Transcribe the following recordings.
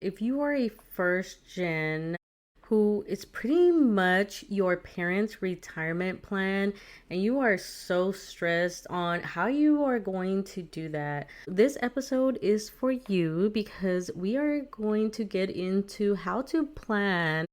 If you are a first gen who is pretty much your parents' retirement plan and you are so stressed on how you are going to do that, this episode is for you because we are going to get into how to plan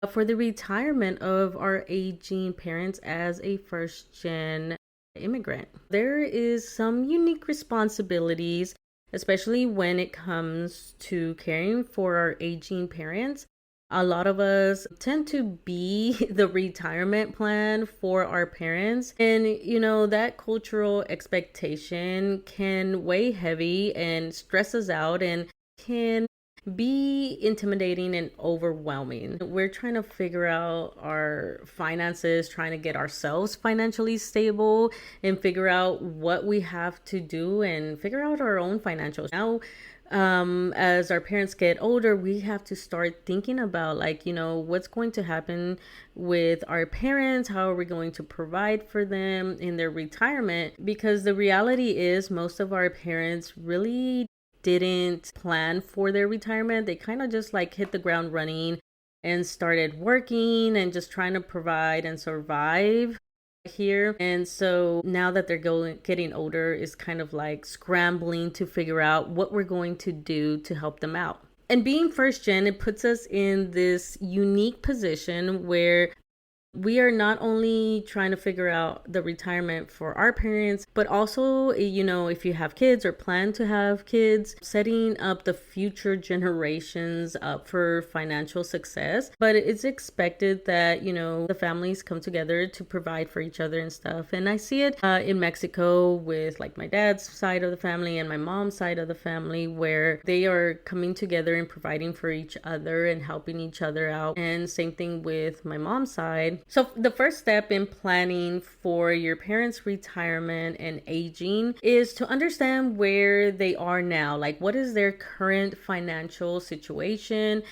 for the retirement of our aging parents as a first gen immigrant. There is some unique responsibilities, especially when it comes to caring for our aging parents. A lot of us tend to be the retirement plan for our parents. And, that cultural expectation can weigh heavy and stress us out and can be intimidating and overwhelming. We're trying to figure out our finances, trying to get ourselves financially stable and figure out what we have to do and figure out our own financials. Now, as our parents get older, we have to start thinking about what's going to happen with our parents, how are we going to provide for them in their retirement, because the reality is most of our parents really didn't plan for their retirement. They kind of just hit the ground running and started working and just trying to provide and survive here. And so now that they're getting older, is kind of like scrambling to figure out what we're going to do to help them out. And being first gen, it puts us in this unique position where we are not only trying to figure out the retirement for our parents, but also, if you have kids or plan to have kids, setting up the future generations up for financial success. But it's expected that, the families come together to provide for each other and stuff. And I see it in Mexico with my dad's side of the family and my mom's side of the family, where they are coming together and providing for each other and helping each other out. And same thing with my mom's side. So the first step in planning for your parents' retirement and aging is to understand where they are now. What is their current financial situation?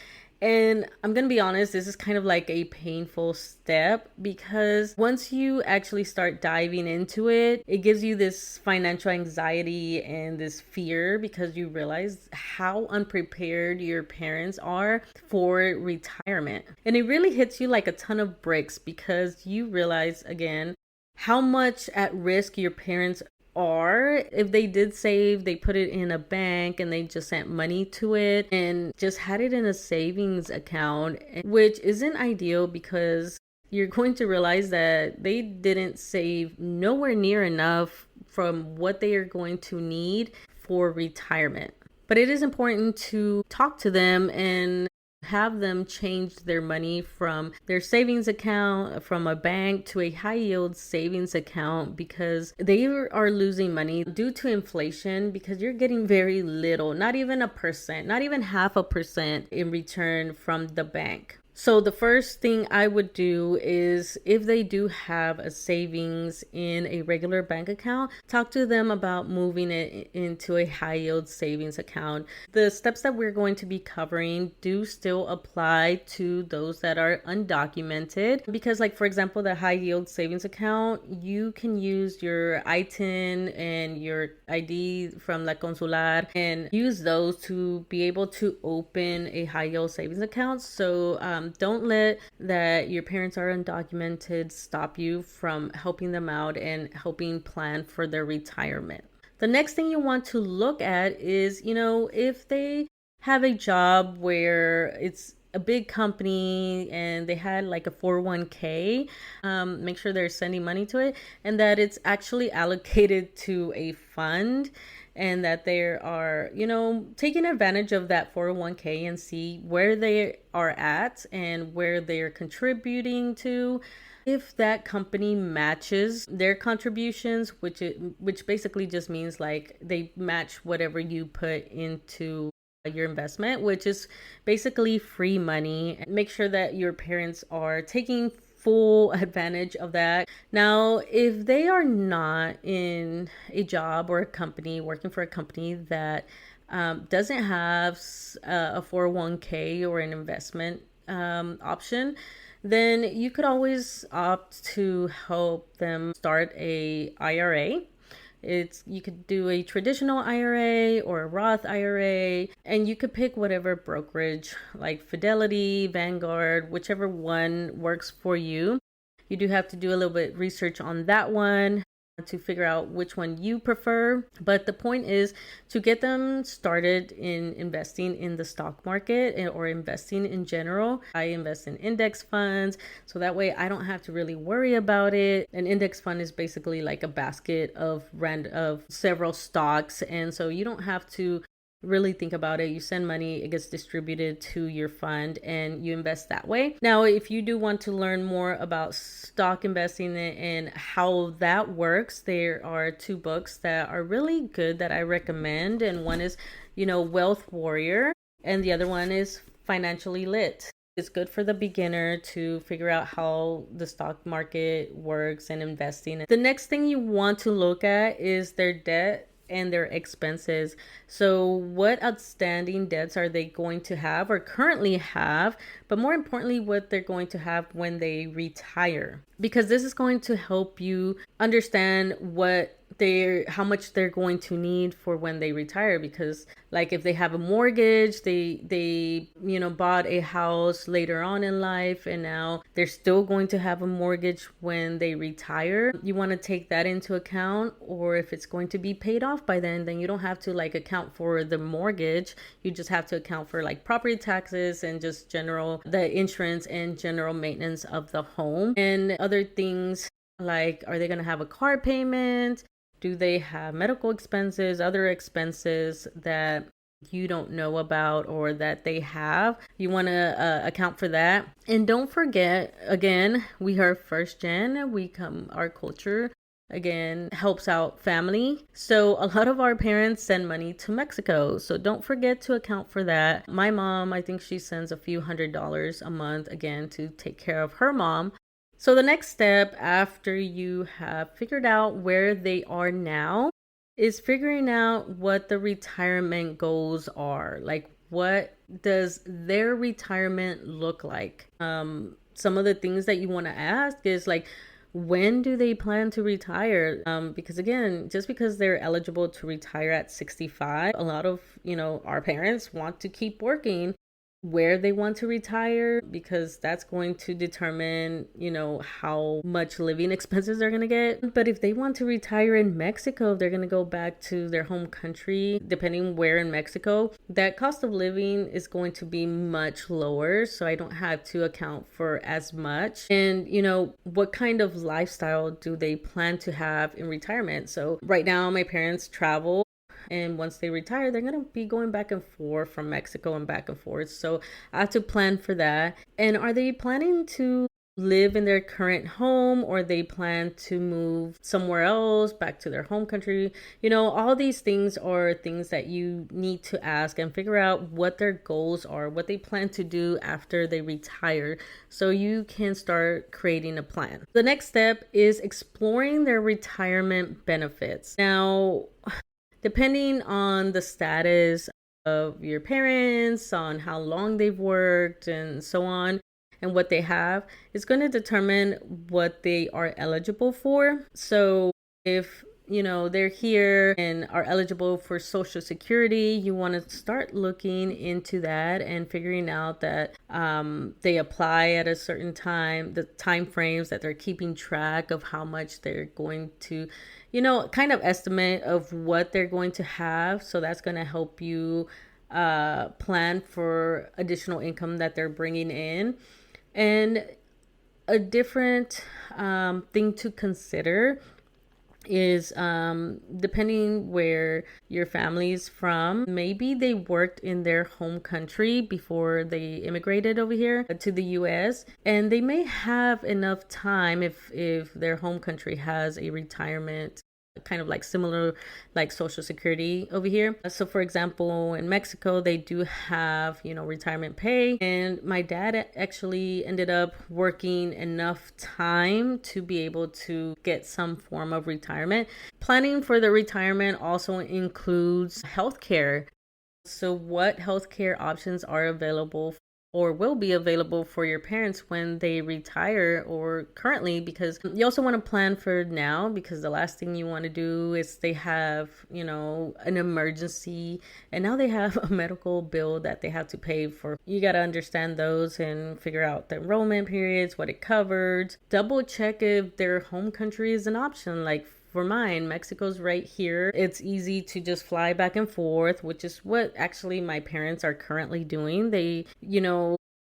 And I'm going to be honest, this is kind of like a painful step, because once you actually start diving into it, it gives you this financial anxiety and this fear, because you realize how unprepared your parents are for retirement. And it really hits you like a ton of bricks, because you realize, again, how much at risk your parents are. If they did save, they put it in a bank and they just sent money to it and just had it in a savings account, which isn't ideal, because you're going to realize that they didn't save nowhere near enough from what they are going to need for retirement. But it is important to talk to them and have them change their money from their savings account from a bank to a high yield savings account, because they are losing money due to inflation, because you're getting very little, not even 1%, not even 0.5% in return from the bank. So the first thing I would do is, if they do have a savings in a regular bank account, talk to them about moving it into a high yield savings account. The steps that we're going to be covering do still apply to those that are undocumented, because for example, the high yield savings account, you can use your ITIN and your ID from La Consular and use those to be able to open a high yield savings account. So don't let that your parents are undocumented stop you from helping them out and helping plan for their retirement. The next thing you want to look at is, if they have a job where it's a big company and they had a 401k, make sure they're sending money to it and that it's actually allocated to a fund, and that they are, taking advantage of that 401k and see where they are at and where they are contributing to. If that company matches their contributions, which basically just means they match whatever you put into your investment, which is basically free money. Make sure that your parents are taking full advantage of that. Now, if they are not in a job or a company, working for a company that doesn't have a 401k or an investment option, then you could always opt to help them start a IRA. You could do a traditional IRA or a Roth IRA, and you could pick whatever brokerage like Fidelity, Vanguard, whichever one works for you. You do have to do a little bit research on that one to figure out which one you prefer. But the point is to get them started in investing in the stock market or investing in general. I invest in index funds, so that way I don't have to really worry about it. An index fund is basically like a basket of several stocks, and so you don't have to really think about it. You send money, it gets distributed to your fund, and you invest that way. Now, if you do want to learn more about stock investing and how that works, there are 2 books that are really good that I recommend. And one is, Wealth Warrior, and the other one is Financially Lit. It's good for the beginner to figure out how the stock market works and investing. The next thing you want to look at is their debt and their expenses. So what outstanding debts are they going to have or currently have, but more importantly, what they're going to have when they retire, because this is going to help you understand how much they're going to need for when they retire. Because like if they have a mortgage, they bought a house later on in life, and now they're still going to have a mortgage when they retire. You want to take that into account. Or if it's going to be paid off by then you don't have to account for the mortgage. You just have to account for property taxes and just the insurance and general maintenance of the home, and other things like, are they going to have a car payment? Do they have medical expenses, other expenses that you don't know about or that they have? You want to account for that. And don't forget, again, we are first gen. Our culture again helps out family. So a lot of our parents send money to Mexico. So don't forget to account for that. My mom, I think she sends a few $100s a month, again, to take care of her mom. So the next step after you have figured out where they are now is figuring out what the retirement goals are. Like, what does their retirement look like? Some of the things that you want to ask is when do they plan to retire? Because again, just because they're eligible to retire at 65, a lot of, our parents want to keep working where they want to retire, because that's going to determine, how much living expenses they're going to get. But if they want to retire in Mexico, they're going to go back to their home country, depending where in Mexico, that cost of living is going to be much lower. So I don't have to account for as much. And, what kind of lifestyle do they plan to have in retirement? So right now, my parents travel. And once they retire, they're going to be going back and forth from Mexico and back and forth. So I have to plan for that. And are they planning to live in their current home, or they plan to move somewhere else back to their home country? All these things are things that you need to ask and figure out what their goals are, what they plan to do after they retire, so you can start creating a plan. The next step is exploring their retirement benefits. Now, depending on the status of your parents, on how long they've worked and so on, and what they have, is going to determine what they are eligible for. So if they're here and are eligible for Social Security, you want to start looking into that and figuring out that they apply at a certain time, the time frames that they're keeping track of how much they're going to, kind of estimate of what they're going to have. So that's going to help you plan for additional income that they're bringing in. And a different thing to consider is depending where your family's from, maybe they worked in their home country before they immigrated over here to the US, and they may have enough time if their home country has a retirement kind of similar Social Security over here. So for example, in Mexico, they do have, retirement pay. And my dad actually ended up working enough time to be able to get some form of retirement. Planning for the retirement also includes healthcare. So what healthcare options are available or will be available for your parents when they retire or currently, because you also want to plan for now, because the last thing you want to do is they have, an emergency and now they have a medical bill that they have to pay for. You got to understand those and figure out the enrollment periods, what it covers. Double check if their home country is an option. Like for mine, Mexico's right here. It's easy to just fly back and forth, which is what actually my parents are currently doing. They,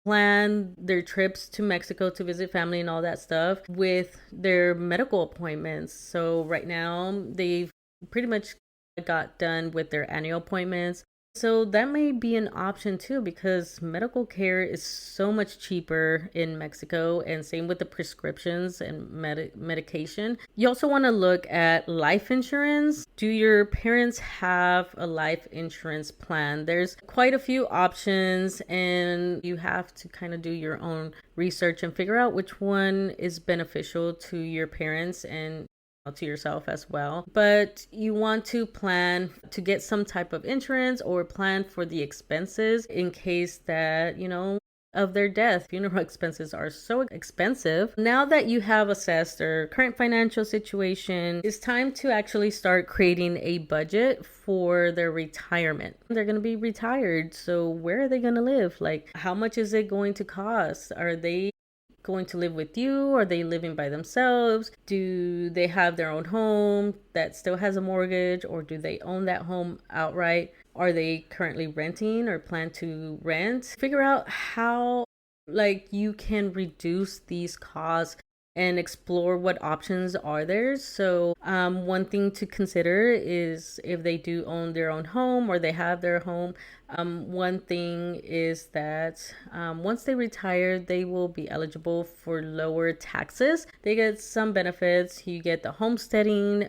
plan their trips to Mexico to visit family and all that stuff with their medical appointments. So right now, they've pretty much got done with their annual appointments. So that may be an option too, because medical care is so much cheaper in Mexico, and same with the prescriptions and medication. You also want to look at life insurance. Do your parents have a life insurance plan? There's quite a few options, and you have to kind of do your own research and figure out which one is beneficial to your parents and to yourself as well. But you want to plan to get some type of insurance or plan for the expenses in case that, of their death. Funeral expenses are so expensive. Now that you have assessed their current financial situation, it's time to actually start creating a budget for their retirement. They're going to be retired, so where are they going to live? Like, how much is it going to cost? Are they going to live with you? Are they living by themselves? Do they have their own home that still has a mortgage, or do they own that home outright? Are they currently renting or plan to rent? Figure out how you can reduce these costs and explore what options are there. So one thing to consider is if they do own their own home or they have their home. One thing is that once they retire, they will be eligible for lower taxes. They get some benefits. You get the homesteading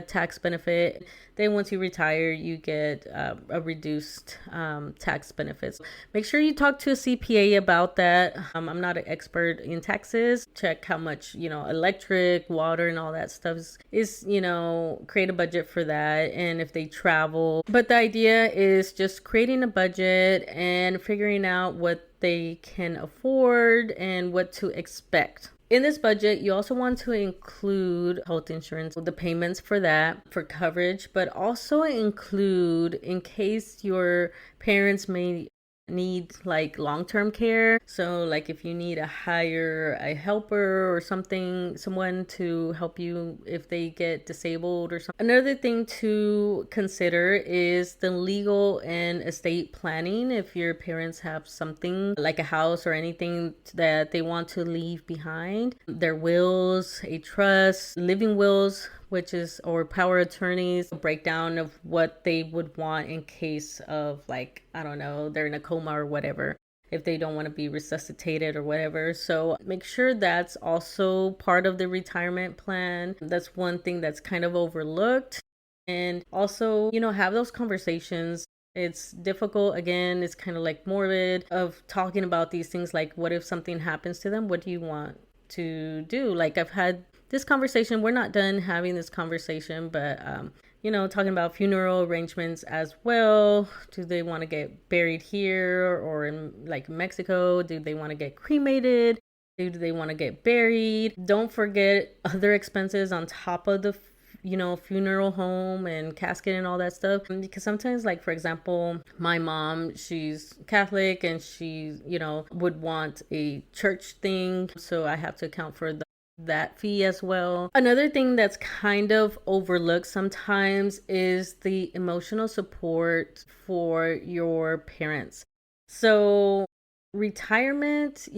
tax benefit. Then once you retire, you get a reduced tax benefits. Make sure you talk to a CPA about that. I'm not an expert in taxes. Check how much, electric, water, and all that stuff is, create a budget for that. And if they travel. But the idea is just creating a budget and figuring out what they can afford and what to expect. In this budget, you also want to include health insurance, the payments for that, for coverage, but also include in case your parents may need long-term care. So if you need to hire a helper or someone to help you if they get disabled or something. Another thing to consider is the legal and estate planning. If your parents have something like a house or anything that they want to leave behind, their wills, a trust, living wills, or power attorneys, a breakdown of what they would want in case of I don't know, they're in a coma or whatever, if they don't want to be resuscitated or whatever. So make sure that's also part of the retirement plan. That's one thing that's kind of overlooked. And also, have those conversations. It's difficult. Again, it's kind of morbid of talking about these things. What if something happens to them? What do you want to do? I've had this conversation. We're not done having this conversation, but talking about funeral arrangements as well. Do they want to get buried here or in Mexico? Do they want to get cremated? Do they want to get buried? Don't forget other expenses on top of the funeral home and casket and all that stuff, because sometimes for example, my mom, she's Catholic and she would want a church thing, so I have to account for that fee as well. Another thing that's kind of overlooked sometimes is the emotional support for your parents. So retirement,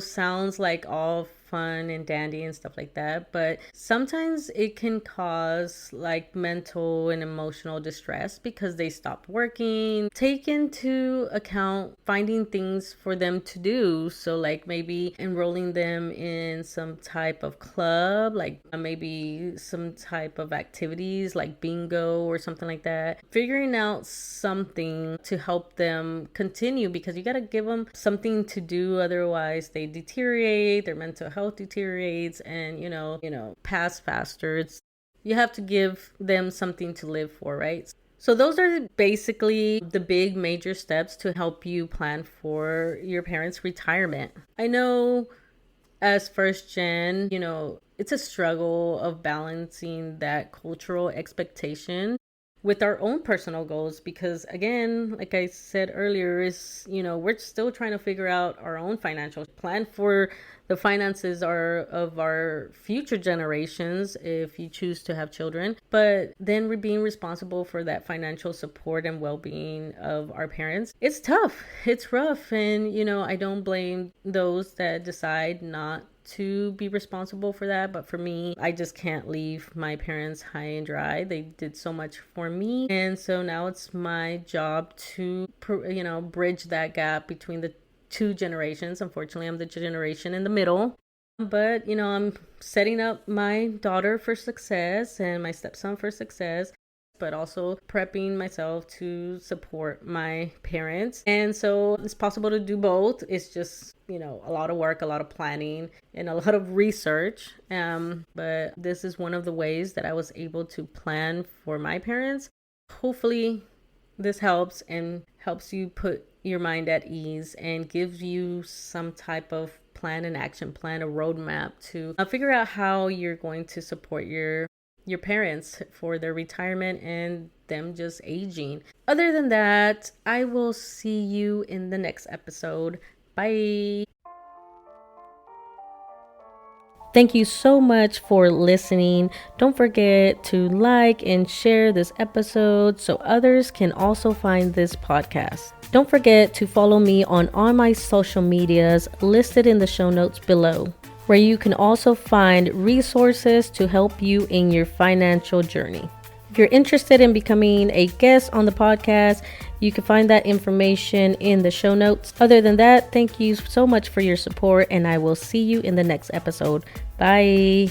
sounds like all fun and dandy and stuff like that, but sometimes it can cause mental and emotional distress because they stopped working. Take into account finding things for them to do. So maybe enrolling them in some type of club, maybe some type of activities like bingo or something like that. Figuring out something to help them continue, because you got to give them something to do, otherwise they deteriorate, their mental health deteriorates, and pass faster. You have to give them something to live for, right? So those are basically the big major steps to help you plan for your parents' retirement. I know as first gen, it's a struggle of balancing that cultural expectation with our own personal goals because again, like I said earlier, is we're still trying to figure out our own financial plan for the finances of our future generations if you choose to have children, but then we're being responsible for that financial support and well-being of our parents. It's tough, it's rough, and I don't blame those that decide not to be responsible for that, but for me, I just can't leave my parents high and dry. They did so much for me, and so now it's my job to bridge that gap between the two generations. Unfortunately, I'm the generation in the middle, but I'm setting up my daughter for success and my stepson for success, but also prepping myself to support my parents. And so it's possible to do both. It's just, a lot of work, a lot of planning, and a lot of research. But this is one of the ways that I was able to plan for my parents. Hopefully this helps and helps you put your mind at ease and gives you some type of plan, an action plan, a roadmap to figure out how you're going to support your parents for their retirement and them just aging. Other than that, I will see you in the next episode. Bye. Thank you so much for listening. Don't forget to like and share this episode so others can also find this podcast. Don't forget to follow me on all my social medias listed in the show notes below, where you can also find resources to help you in your financial journey. If you're interested in becoming a guest on the podcast, you can find that information in the show notes. Other than that, thank you so much for your support, and I will see you in the next episode. Bye.